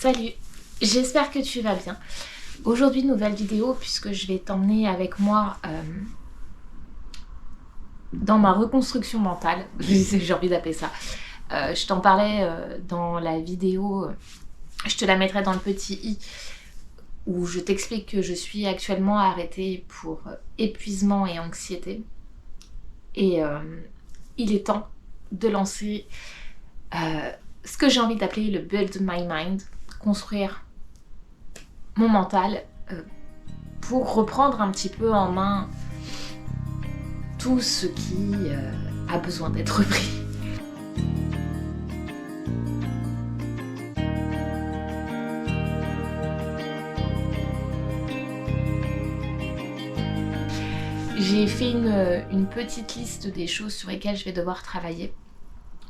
Salut, j'espère que tu vas bien. Aujourd'hui, nouvelle vidéo puisque je vais t'emmener avec moi dans ma reconstruction mentale. J'ai envie d'appeler ça. Je t'en parlais dans la vidéo, je te la mettrai dans le petit i, où je t'explique que je suis actuellement arrêtée pour épuisement et anxiété. Et il est temps de lancer ce que j'ai envie d'appeler le Build My Mind, construire mon mental pour reprendre un petit peu en main tout ce qui a besoin d'être repris. J'ai fait une petite liste des choses sur lesquelles je vais devoir travailler.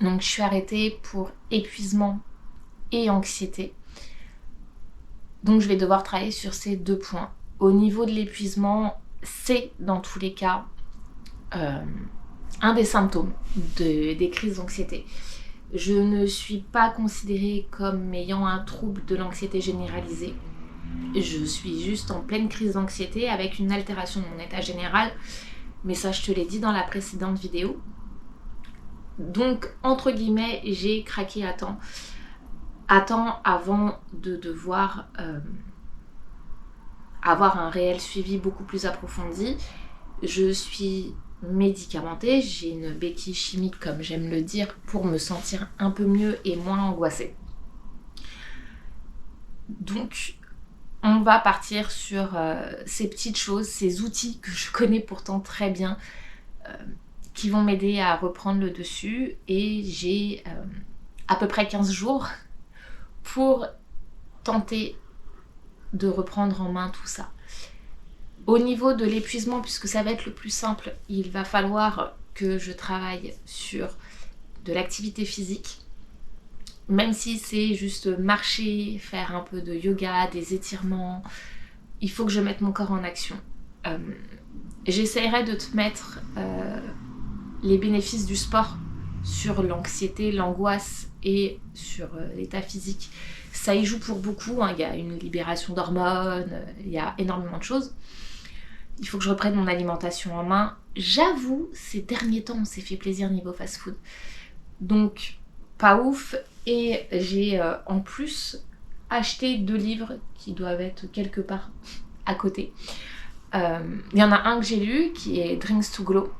Donc je suis arrêtée pour épuisement et anxiété. Donc je vais devoir travailler sur ces deux points. Au niveau de l'épuisement, c'est dans tous les cas un des symptômes des crises d'anxiété. Je ne suis pas considérée comme ayant un trouble de l'anxiété généralisée. Je suis juste en pleine crise d'anxiété avec une altération de mon état général. Mais ça, je te l'ai dit dans la précédente vidéo. Donc, entre guillemets, j'ai craqué à temps. À temps avant de devoir avoir un réel suivi beaucoup plus approfondi. Je suis médicamentée, j'ai une béquille chimique comme j'aime le dire pour me sentir un peu mieux et moins angoissée. Donc on va partir sur ces petites choses, ces outils que je connais pourtant très bien qui vont m'aider à reprendre le dessus et j'ai à peu près 15 jours pour tenter de reprendre en main tout ça. Au niveau de l'épuisement, puisque ça va être le plus simple, il va falloir que je travaille sur de l'activité physique. Même si c'est juste marcher, faire un peu de yoga, des étirements, il faut que je mette mon corps en action. J'essaierai de te mettre les bénéfices du sport sur l'anxiété, l'angoisse et sur l'état physique. Ça y joue pour beaucoup, hein. Il y a une libération d'hormones, il y a énormément de choses. Il faut que je reprenne mon alimentation en main. J'avoue, ces derniers temps, on s'est fait plaisir niveau fast-food. Donc, pas ouf. Et j'ai en plus acheté 2 livres qui doivent être quelque part à côté. Il y en a un que j'ai lu qui est Drinks to Glow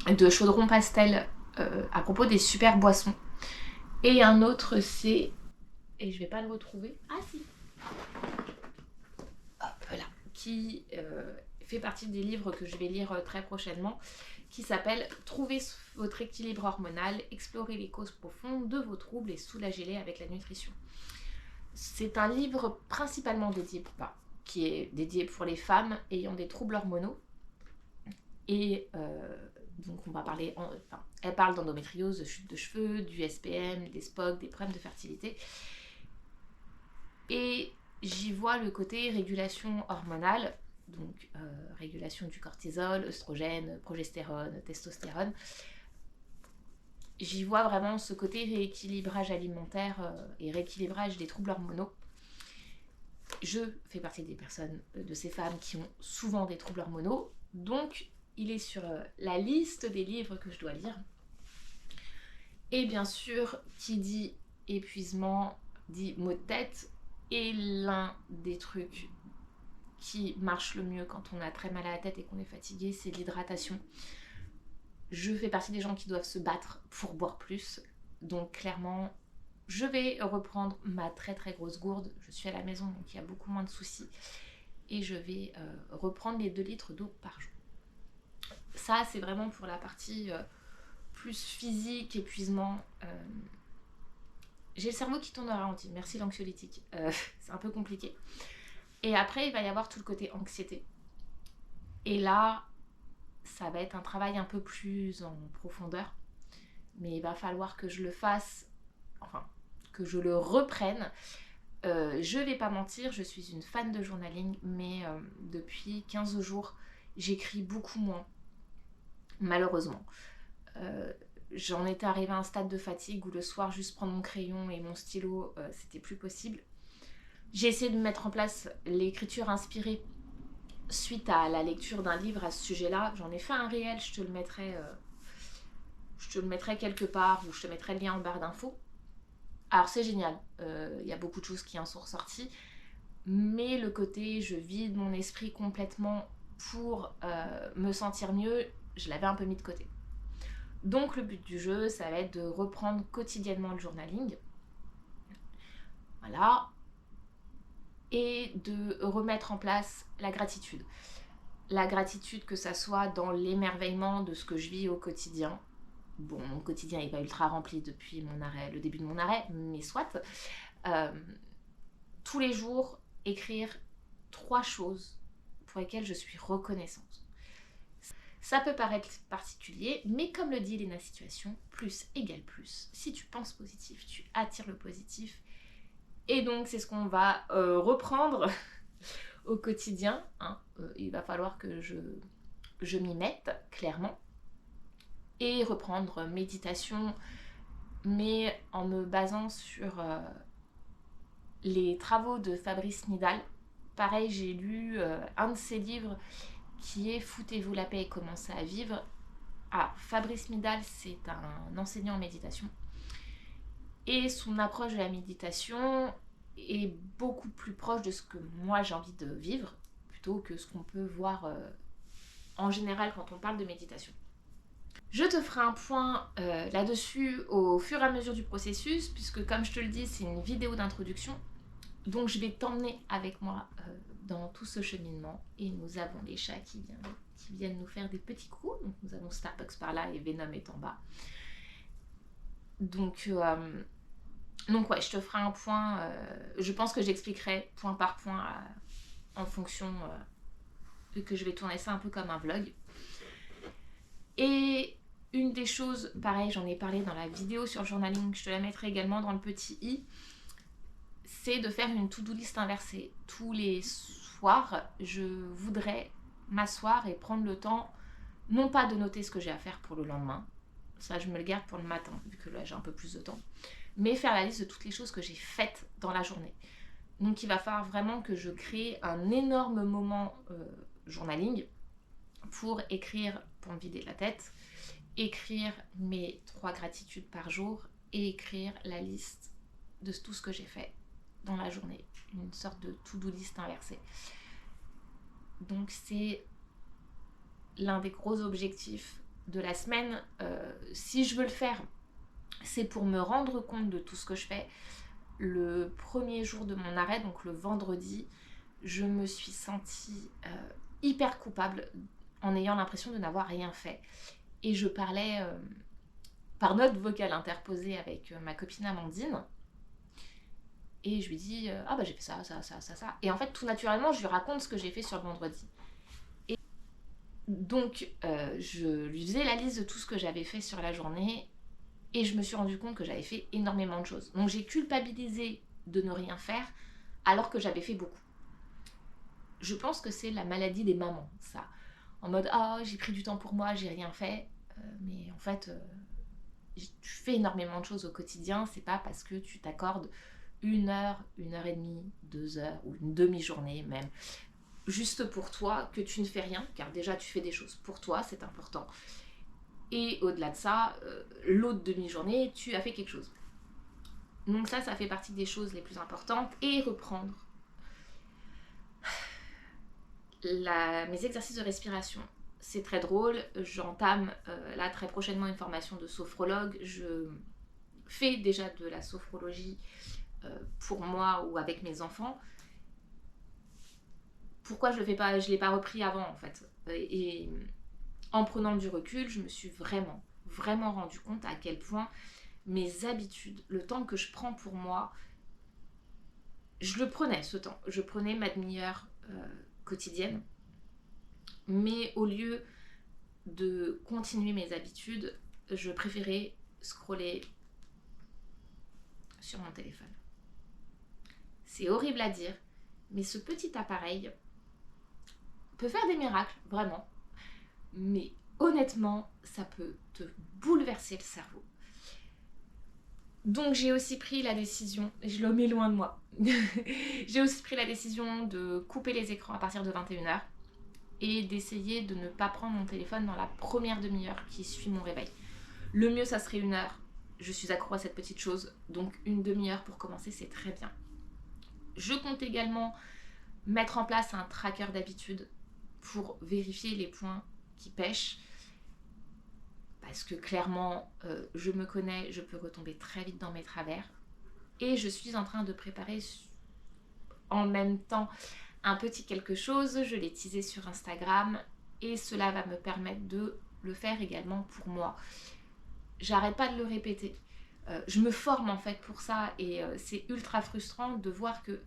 de Chaudron Pastel à propos des super boissons. Et un autre c'est... Et je vais pas le retrouver. Ah si. Hop là. Qui fait partie des livres que je vais lire très prochainement, qui s'appelle « Trouver votre équilibre hormonal, explorer les causes profondes de vos troubles et soulager-les avec la nutrition ». C'est un livre principalement dédié, qui est dédié pour les femmes ayant des troubles hormonaux. Et donc on va parler, elle parle d'endométriose, de chute de cheveux, du SPM, des SPOC, des problèmes de fertilité. Et j'y vois le côté régulation hormonale, donc régulation du cortisol, œstrogène, progestérone, testostérone. J'y vois vraiment ce côté rééquilibrage alimentaire et rééquilibrage des troubles hormonaux. Je fais partie des personnes, de ces femmes qui ont souvent des troubles hormonaux, donc il est sur la liste des livres que je dois lire. Et bien sûr, qui dit épuisement, dit maux de tête, et l'un des trucs qui marche le mieux quand on a très mal à la tête et qu'on est fatigué, c'est l'hydratation. Je fais partie des gens qui doivent se battre pour boire plus. Donc clairement, je vais reprendre ma très très grosse gourde. Je suis à la maison, donc il y a beaucoup moins de soucis. Et je vais reprendre les 2 litres d'eau par jour. Ça, c'est vraiment pour la partie plus physique, épuisement. J'ai le cerveau qui tourne au ralenti. Merci l'anxiolytique. C'est un peu compliqué. Et après, il va y avoir tout le côté anxiété. Et là, ça va être un travail un peu plus en profondeur. Mais il va falloir que je le fasse, enfin, que je le reprenne. Je vais pas mentir, je suis une fan de journaling, mais depuis 15 jours, j'écris beaucoup moins, malheureusement. J'en étais arrivée à un stade de fatigue où le soir, juste prendre mon crayon et mon stylo, c'était plus possible. J'ai essayé de mettre en place l'écriture inspirée suite à la lecture d'un livre à ce sujet-là. J'en ai fait un réel, je te le mettrai quelque part, ou je te mettrai le lien en barre d'infos. Alors c'est génial, y a beaucoup de choses qui en sont ressorties, mais le côté je vide mon esprit complètement pour me sentir mieux, je l'avais un peu mis de côté. Donc le but du jeu, ça va être de reprendre quotidiennement le journaling, voilà, et de remettre en place la gratitude. La gratitude, que ça soit dans l'émerveillement de ce que je vis au quotidien. Bon, mon quotidien n'est pas ultra rempli depuis mon arrêt, le début de mon arrêt, mais soit. Tous les jours, écrire 3 choses pour lesquelles je suis reconnaissante. Ça peut paraître particulier, mais comme le dit Léna Situation, plus égale plus. Si tu penses positif, tu attires le positif. Et donc, c'est ce qu'on va reprendre au quotidien. Hein. Il va falloir que je m'y mette, clairement. Et reprendre méditation, mais en me basant sur les travaux de Fabrice Midal. Pareil, j'ai lu un de ses livres qui est « Foutez-vous la paix et commencez à vivre ». Ah, Fabrice Midal, c'est un enseignant en méditation. Et son approche de la méditation est beaucoup plus proche de ce que moi j'ai envie de vivre, plutôt que ce qu'on peut voir en général quand on parle de méditation. Je te ferai un point là-dessus au fur et à mesure du processus, puisque comme je te le dis, c'est une vidéo d'introduction. Donc je vais t'emmener avec moi dans tout ce cheminement. Et nous avons les chats qui viennent nous faire des petits coups. Donc nous avons Starbucks par là et Venom est en bas. Donc ouais, je te ferai un point. Je pense que j'expliquerai point par point en fonction que je vais tourner ça un peu comme un vlog. Et une des choses, pareil, j'en ai parlé dans la vidéo sur le journaling, je te la mettrai également dans le petit i, c'est de faire une to-do list inversée. Tous les soirs, je voudrais m'asseoir et prendre le temps, non pas de noter ce que j'ai à faire pour le lendemain, ça je me le garde pour le matin, vu que là j'ai un peu plus de temps, mais faire la liste de toutes les choses que j'ai faites dans la journée. Donc il va falloir vraiment que je crée un énorme moment journaling pour écrire, pour me vider la tête, écrire mes 3 gratitudes par jour et écrire la liste de tout ce que j'ai fait dans la journée. Une sorte de to-do list inversée. Donc c'est l'un des gros objectifs de la semaine. Si je veux le faire, c'est pour me rendre compte de tout ce que je fais. Le premier jour de mon arrêt, donc le vendredi, je me suis sentie hyper coupable en ayant l'impression de n'avoir rien fait. Et je parlais par note vocale interposée avec ma copine Amandine. Et je lui dis ah bah j'ai fait ça. Et en fait, tout naturellement, je lui raconte ce que j'ai fait sur le vendredi. Et donc, je lui faisais la liste de tout ce que j'avais fait sur la journée. Et je me suis rendu compte que j'avais fait énormément de choses. Donc, j'ai culpabilisé de ne rien faire alors que j'avais fait beaucoup. Je pense que c'est la maladie des mamans, ça. En mode ah j'ai pris du temps pour moi, j'ai rien fait. Mais en fait, tu fais énormément de choses au quotidien. C'est pas parce que tu t'accordes 1 heure, 1 heure et demie, 2 heures ou une demi-journée même, juste pour toi, que tu ne fais rien, car déjà tu fais des choses pour toi, c'est important. Et au-delà de ça, l'autre demi-journée, tu as fait quelque chose. Donc ça fait partie des choses les plus importantes. Et reprendre mes exercices de respiration. C'est très drôle, j'entame là très prochainement une formation de sophrologue. Je fais déjà de la sophrologie pour moi ou avec mes enfants. Pourquoi je le fais pas, je l'ai pas repris avant en fait. Et en prenant du recul, je me suis vraiment rendu compte à quel point mes habitudes, le temps que je prends pour moi, je le prenais ce temps. Je prenais ma demi-heure quotidienne. Mais au lieu de continuer mes habitudes, je préférais scroller sur mon téléphone. C'est horrible à dire, mais ce petit appareil peut faire des miracles, vraiment. Mais honnêtement, ça peut te bouleverser le cerveau. Donc j'ai aussi pris la décision, et je le mets loin de moi, J'ai aussi pris la décision de couper les écrans à partir de 21h et d'essayer de ne pas prendre mon téléphone dans la première demi-heure qui suit mon réveil. Le mieux, ça serait 1 heure. Je suis accro à cette petite chose, donc une demi-heure pour commencer, c'est très bien. Je compte également mettre en place un tracker d'habitude pour vérifier les points qui pêchent. Parce que clairement, je me connais, je peux retomber très vite dans mes travers. Et je suis en train de préparer en même temps un petit quelque chose. Je l'ai teasé sur Instagram et cela va me permettre de le faire également pour moi. J'arrête pas de le répéter. Je me forme en fait pour ça et c'est ultra frustrant de voir que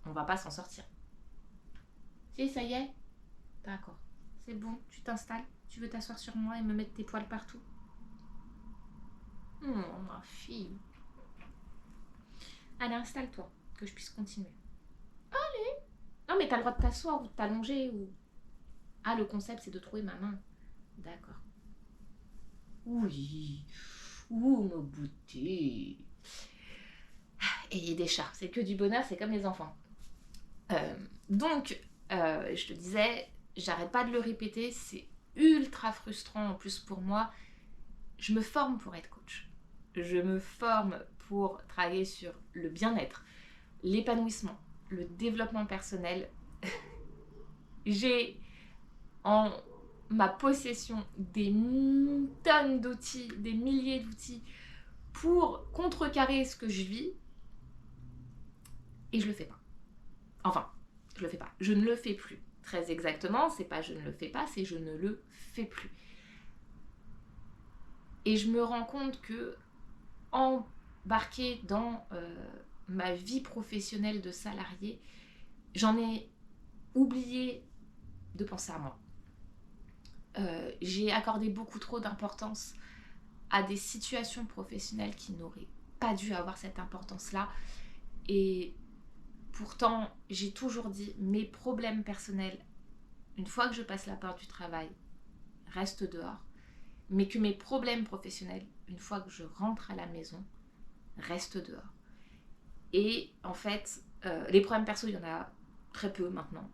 on va pas s'en sortir. Si, ça y est? D'accord. C'est bon, tu t'installes? Tu veux t'asseoir sur moi et me mettre tes poils partout? Ma fille. Allez, installe-toi, que je puisse continuer. Allez. Non, mais t'as le droit de t'asseoir ou de t'allonger ou... Ah, le concept, c'est de trouver ma main. D'accord. Oui. Ouh, ma beauté. Et des chats, c'est que du bonheur, c'est comme les enfants. Donc, je te disais, j'arrête pas de le répéter, c'est ultra frustrant en plus pour moi. Je me forme pour être coach. Je me forme pour travailler sur le bien-être, l'épanouissement, le développement personnel. J'ai en ma possession des tonnes d'outils, des milliers d'outils pour contrecarrer ce que je vis et je le fais pas. Enfin, je le fais pas. Je ne le fais plus. Très exactement, c'est pas je ne le fais pas, c'est je ne le fais plus. Et je me rends compte que embarquée dans ma vie professionnelle de salarié, j'en ai oublié de penser à moi. J'ai accordé beaucoup trop d'importance à des situations professionnelles qui n'auraient pas dû avoir cette importance-là. Et pourtant, j'ai toujours dit, mes problèmes personnels, une fois que je passe la porte du travail, restent dehors. Mais que mes problèmes professionnels, une fois que je rentre à la maison, restent dehors. Et en fait, les problèmes perso, il y en a très peu maintenant.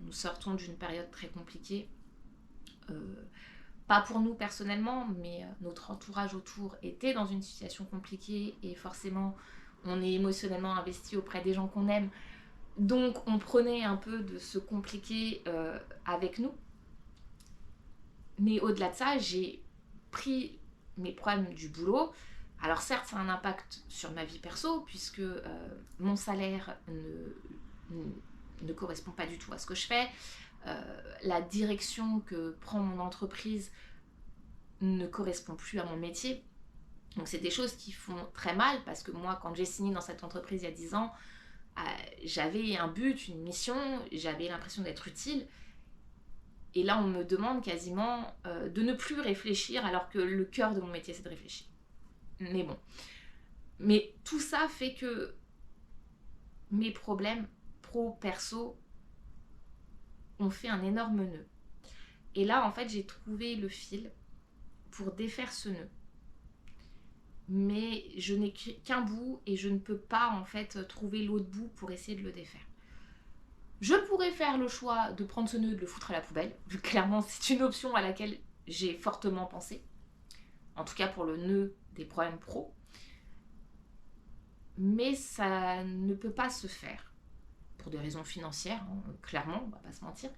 Nous sortons d'une période très compliquée. Pas pour nous personnellement, mais notre entourage autour était dans une situation compliquée et forcément, on est émotionnellement investi auprès des gens qu'on aime. Donc, on prenait un peu de ce compliqué avec nous. Mais au-delà de ça, j'ai pris mes problèmes du boulot. Alors certes, ça a un impact sur ma vie perso, puisque mon salaire ne correspond pas du tout à ce que je fais. La direction que prend mon entreprise ne correspond plus à mon métier. Donc c'est des choses qui font très mal, parce que moi, quand j'ai signé dans cette entreprise il y a 10 ans, j'avais un but, une mission, j'avais l'impression d'être utile. Et là, on me demande quasiment de ne plus réfléchir, alors que le cœur de mon métier, c'est de réfléchir. Mais bon. Mais tout ça fait que mes problèmes pro-perso ont fait un énorme nœud. Et là, en fait, j'ai trouvé le fil pour défaire ce nœud. Mais je n'ai qu'un bout et je ne peux pas, en fait, trouver l'autre bout pour essayer de le défaire. Je pourrais faire le choix de prendre ce nœud et de le foutre à la poubelle. Clairement, c'est une option à laquelle j'ai fortement pensé. En tout cas pour le nœud des problèmes pro. Mais ça ne peut pas se faire. Pour des raisons financières, hein, clairement, on va pas se mentir.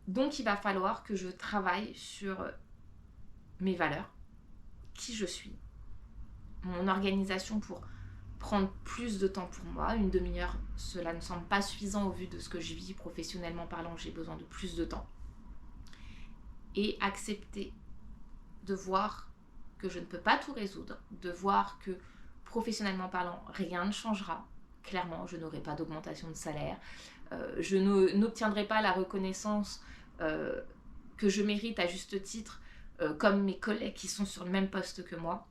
Donc il va falloir que je travaille sur mes valeurs, qui je suis, mon organisation pour prendre plus de temps pour moi. Une demi-heure, cela ne semble pas suffisant au vu de ce que je vis professionnellement parlant, j'ai besoin de plus de temps. Et accepter de voir que je ne peux pas tout résoudre, de voir que professionnellement parlant, rien ne changera. Clairement, je n'aurai pas d'augmentation de salaire, je n'obtiendrai pas la reconnaissance que je mérite à juste titre, comme mes collègues qui sont sur le même poste que moi.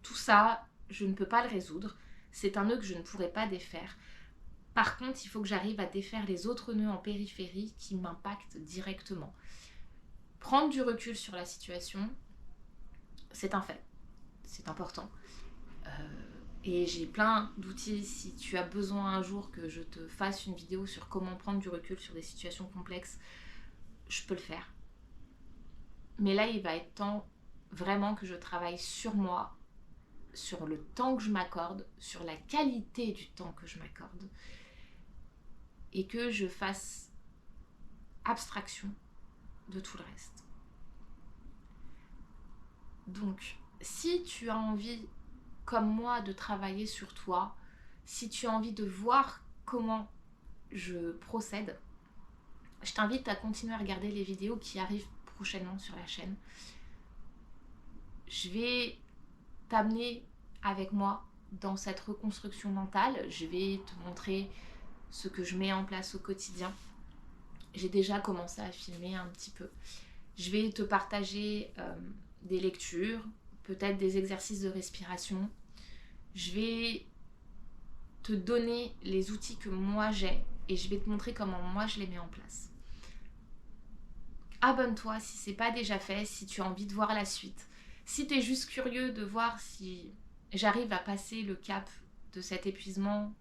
Tout ça, je ne peux pas le résoudre. C'est un nœud que je ne pourrai pas défaire. Par contre, il faut que j'arrive à défaire les autres nœuds en périphérie qui m'impactent directement. Prendre du recul sur la situation, c'est un fait. C'est important. Et j'ai plein d'outils. Si tu as besoin un jour que je te fasse une vidéo sur comment prendre du recul sur des situations complexes, je peux le faire. Mais là, il va être temps vraiment que je travaille sur moi, sur le temps que je m'accorde, sur la qualité du temps que je m'accorde, et que je fasse abstraction de tout le reste. Donc, si tu as envie, comme moi, de travailler sur toi, si tu as envie de voir comment je procède, je t'invite à continuer à regarder les vidéos qui arrivent prochainement sur la chaîne. Je vais t'amener avec moi dans cette reconstruction mentale. Je vais te montrer ce que je mets en place au quotidien. J'ai déjà commencé à filmer un petit peu. Je vais te partager des lectures, peut-être des exercices de respiration. Je vais te donner les outils que moi j'ai et je vais te montrer comment moi je les mets en place. Abonne-toi si ce n'est pas déjà fait, si tu as envie de voir la suite. Si tu es juste curieux de voir si j'arrive à passer le cap de cet épuisement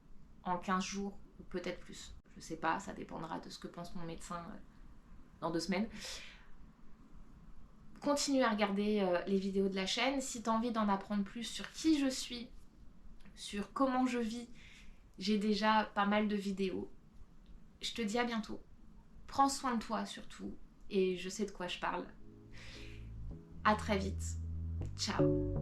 en 15 jours ou peut-être plus. Je ne sais pas, ça dépendra de ce que pense mon médecin dans 2 semaines. Continue à regarder les vidéos de la chaîne. Si tu as envie d'en apprendre plus sur qui je suis, sur comment je vis, j'ai déjà pas mal de vidéos. Je te dis à bientôt. Prends soin de toi surtout et je sais de quoi je parle. À très vite. Ciao.